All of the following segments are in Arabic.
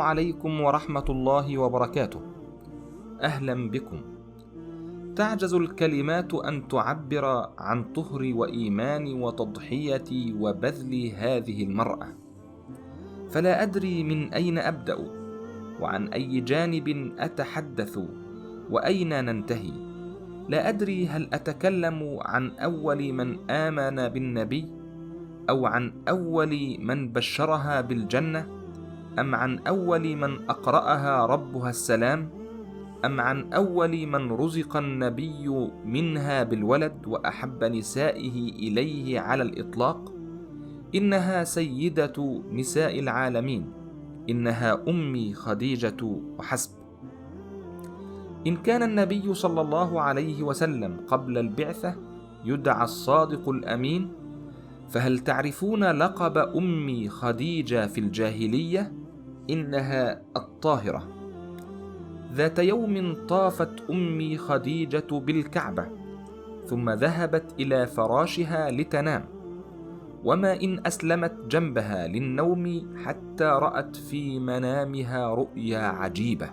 عليكم ورحمة الله وبركاته. أهلا بكم. تعجز الكلمات أن تعبر عن طهر وإيمان وتضحية وبذل هذه المرأة، فلا أدري من أين أبدأ وعن أي جانب أتحدث وأين ننتهي. لا أدري هل أتكلم عن أول من آمن بالنبي، أو عن أول من بشرها بالجنة، أم عن أول من أقرأها ربها السلام، أم عن أول من رزق النبي منها بالولد وأحب نسائه إليه على الإطلاق. إنها سيدة نساء العالمين، إنها أمي خديجة وحسب. إن كان النبي صلى الله عليه وسلم قبل البعثة يدعى الصادق الأمين، فهل تعرفون لقب أمي خديجة في الجاهلية؟ إنها الطاهرة. ذات يوم طافت أمي خديجة بالكعبة، ثم ذهبت إلى فراشها لتنام، وما إن أسلمت جنبها للنوم حتى رأت في منامها رؤيا عجيبة.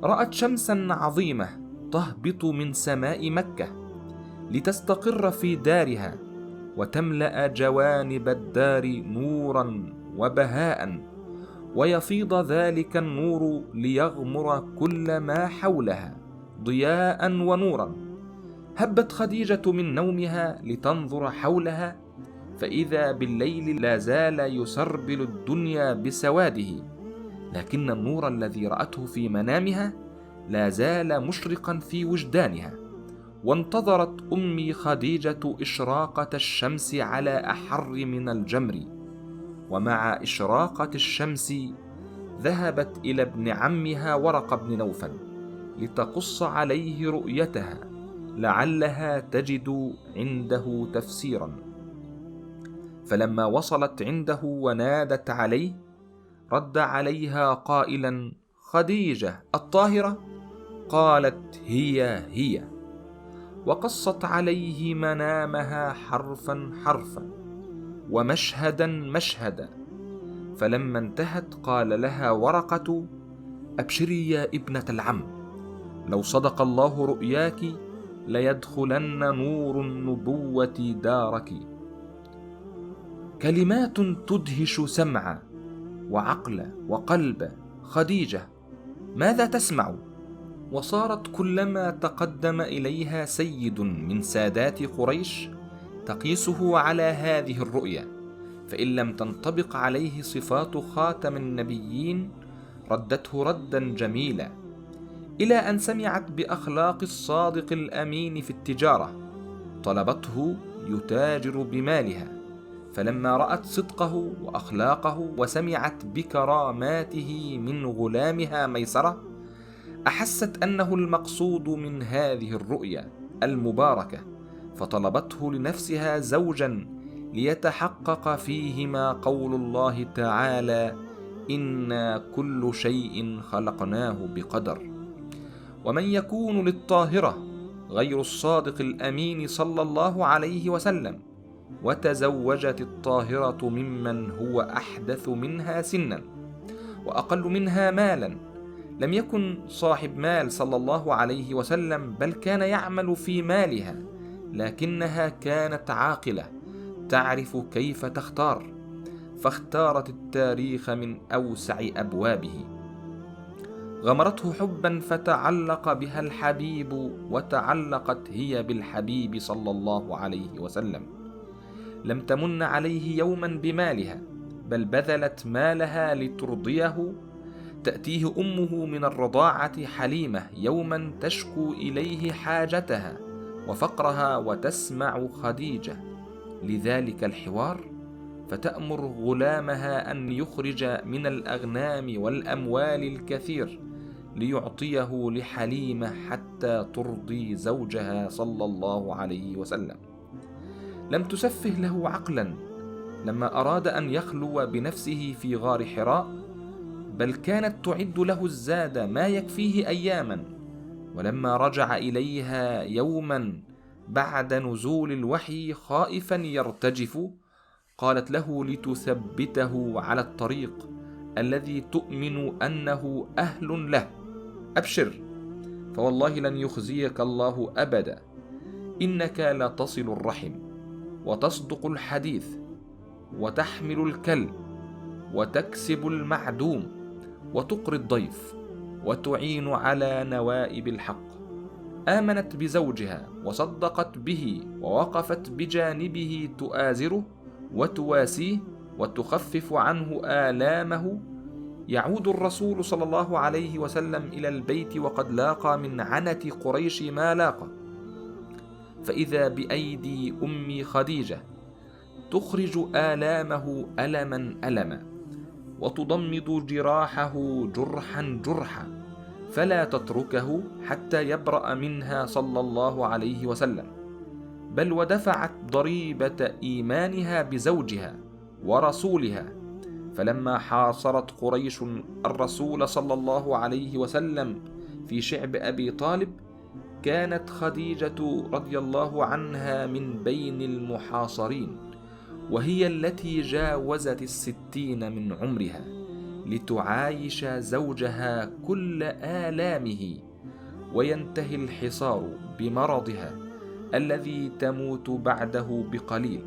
رأت شمسا عظيمة تهبط من سماء مكة لتستقر في دارها وتملأ جوانب الدار نورا وبهاء، ويفيض ذلك النور ليغمر كل ما حولها ضياء ونورا. هبت خديجة من نومها لتنظر حولها، فإذا بالليل لا زال يسربل الدنيا بسواده، لكن النور الذي رأته في منامها لا زال مشرقا في وجدانها. وانتظرت أمي خديجة إشراقة الشمس على أحر من الجمر، ومع إشراقة الشمس ذهبت إلى ابن عمها ورقة بن نوفل لتقص عليه رؤيتها لعلها تجد عنده تفسيرا. فلما وصلت عنده ونادت عليه رد عليها قائلا: خديجة الطاهرة؟ قالت: هي. وقصت عليه منامها حرفا حرفا ومشهدا مشهدا. فلما انتهت قال لها ورقة: أبشري يا ابنة العم، لو صدق الله رؤياك ليدخلن نور النبوة دارك. كلمات تدهش سمع وعقل وقلب خديجة، ماذا تسمع؟ وصارت كلما تقدم إليها سيد من سادات قريش تقيسه على هذه الرؤيا، فإن لم تنطبق عليه صفات خاتم النبيين ردته ردا جميلا، إلى أن سمعت بأخلاق الصادق الأمين في التجارة، طلبته يتاجر بمالها. فلما رأت صدقه وأخلاقه وسمعت بكراماته من غلامها ميسرة، أحست أنه المقصود من هذه الرؤيا المباركة، فطلبته لنفسها زوجا ليتحقق فيهما قول الله تعالى: إنا كل شيء خلقناه بقدر. ومن يكون للطاهرة غير الصادق الأمين صلى الله عليه وسلم؟ وتزوجت الطاهرة ممن هو أحدث منها سنا وأقل منها مالا. لم يكن صاحب مال صلى الله عليه وسلم، بل كان يعمل في مالها، لكنها كانت عاقلة تعرف كيف تختار، فاختارت التاريخ من أوسع أبوابه. غمرته حبا فتعلق بها الحبيب، وتعلقت هي بالحبيب صلى الله عليه وسلم. لم تمن عليه يوما بمالها، بل بذلت مالها لترضيه. تأتيه أمه من الرضاعة حليمة يوما تشكو إليه حاجتها وفقرها، وتسمع خديجة لذلك الحوار، فتأمر غلامها أن يخرج من الأغنام والأموال الكثير ليعطيه لحليمة حتى ترضي زوجها صلى الله عليه وسلم. لم تسفه له عقلا لما أراد أن يخلو بنفسه في غار حراء، بل كانت تعد له الزاد ما يكفيه أياما. ولما رجع إليها يوما بعد نزول الوحي خائفا يرتجف، قالت له لتثبته على الطريق: الذي تؤمن أنه أهل له. أبشر، فوالله لن يخزيك الله أبدا، إنك لتصل الرحم وتصدق الحديث وتحمل الكل وتكسب المعدوم وتقري الضيف وتعين على نوائب الحق. آمنت بزوجها وصدقت به ووقفت بجانبه تؤازره وتواسيه وتخفف عنه آلامه. يعود الرسول صلى الله عليه وسلم إلى البيت وقد لاقى من عنة قريش ما لاقى، فإذا بأيدي أم خديجة تخرج آلامه ألما ألما وتضمد جراحه جرحا جرحا، فلا تتركه حتى يبرأ منها صلى الله عليه وسلم، بل ودفعت ضريبة إيمانها بزوجها ورسولها. فلما حاصرت قريش الرسول صلى الله عليه وسلم في شعب أبي طالب، كانت خديجة رضي الله عنها من بين المحاصرين، وهي التي جاوزت 60 من عمرها لتعايش زوجها كل آلامه، وينتهي الحصار بمرضها الذي تموت بعده بقليل،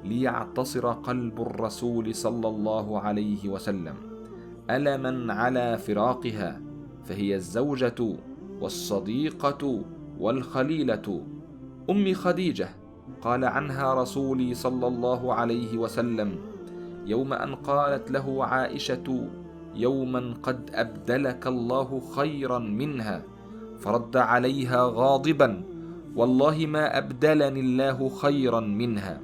ليعتصر قلب الرسول صلى الله عليه وسلم ألما على فراقها، فهي الزوجة والصديقة والخليلة. أم خديجة قال عنها رسولي صلى الله عليه وسلم يوم أن قالت له عائشة: يوما قد أبدلك الله خيرا منها، فرد عليها غاضبا: والله ما أبدلني الله خيرا منها.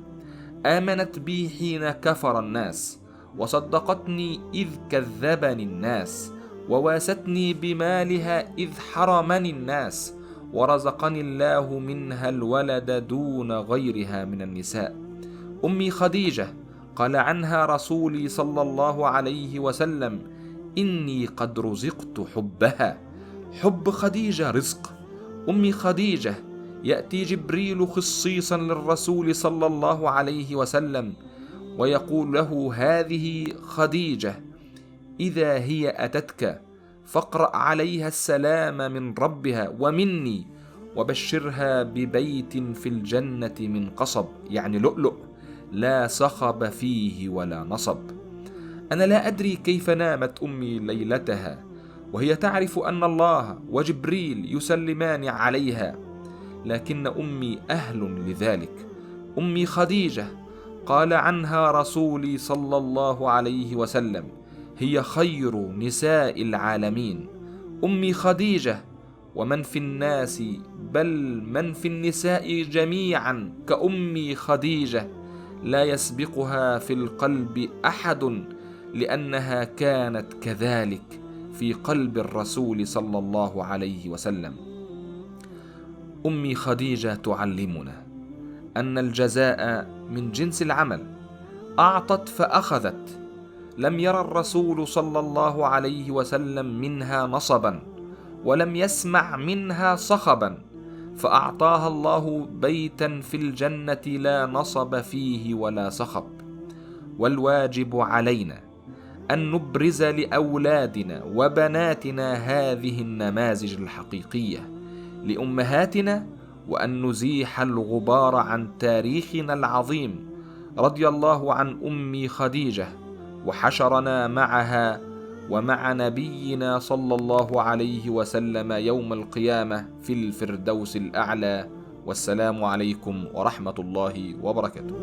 آمنت بي حين كفر الناس، وصدقتني إذ كذبني الناس، وواستني بمالها إذ حرمني الناس، ورزقني الله منها الولد دون غيرها من النساء. أمي خديجة قال عنها رسولي صلى الله عليه وسلم: إني قد رزقت حبها. حب خديجة رزق. أمي خديجة يأتي جبريل خصيصا للرسول صلى الله عليه وسلم ويقول له: هذه خديجة، إذا هي أتتك فاقرأ عليها السلام من ربها ومني، وبشرها ببيت في الجنة من قصب، يعني لؤلؤ، لا صخب فيه ولا نصب. أنا لا أدري كيف نامت أمي ليلتها وهي تعرف أن الله وجبريل يسلمان عليها، لكن أمي أهل لذلك. أمي خديجة قال عنها رسولي صلى الله عليه وسلم: هي خير نساء العالمين. أمي خديجة ومن في الناس، بل من في النساء جميعا كأمي خديجة، لا يسبقها في القلب أحد، لأنها كانت كذلك في قلب الرسول صلى الله عليه وسلم. أمي خديجة تعلمنا أن الجزاء من جنس العمل. أعطت فأخذت، لم ير الرسول صلى الله عليه وسلم منها نصبا، ولم يسمع منها صخبا، فأعطاها الله بيتا في الجنة لا نصب فيه ولا صخب. والواجب علينا أن نبرز لأولادنا وبناتنا هذه النماذج الحقيقية لأمهاتنا، وأن نزيح الغبار عن تاريخنا العظيم. رضي الله عن أمي خديجة، وحشرنا معها ومع نبينا صلى الله عليه وسلم يوم القيامة في الفردوس الأعلى. والسلام عليكم ورحمة الله وبركاته.